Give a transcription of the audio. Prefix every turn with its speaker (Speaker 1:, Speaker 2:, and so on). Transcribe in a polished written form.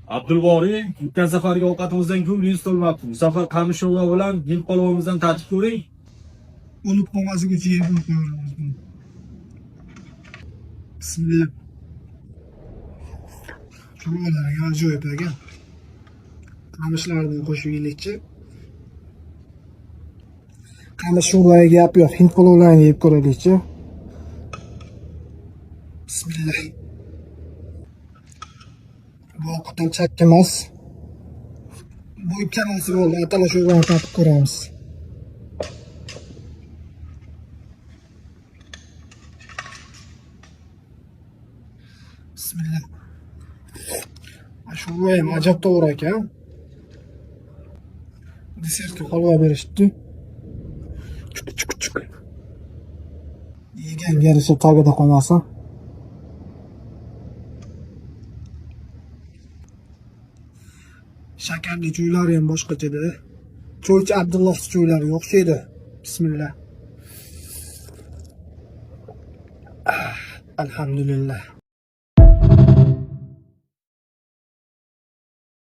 Speaker 1: Abdulboriy, o'tgan safargi ovqatimizdan ko'nglingiz to'lmabdi. Bu safar qamish sho'rva bilan hind palovimizdan tatib ko'ring.
Speaker 2: O'lib qolmasligicha yeb qo'yamiz buni. Bismillah. Sho'rvalariga ajoyib ekan. Qamishlarni qo'shib yeylikchi. Qamish sho'rvaga gap yo'q, hind palovlarini yeb ko'raylikchi. Bismillah. Bu ovqatdan chakki emas. Bu ikkalasi bo'ldi. Atala sho'rvani tatib ko'ramiz. Bismillah. Sho'rva ham ajab to'g'ri ekan. Desertga holva berishdi. Chuk. Yegan yarasha tagida qolmasin. Shakarli cho'ylari ham boshqacha-da. Cho'ychi Abdulloh cho'ylariga o'xshaydi. Bismillah. Alhamdulillah.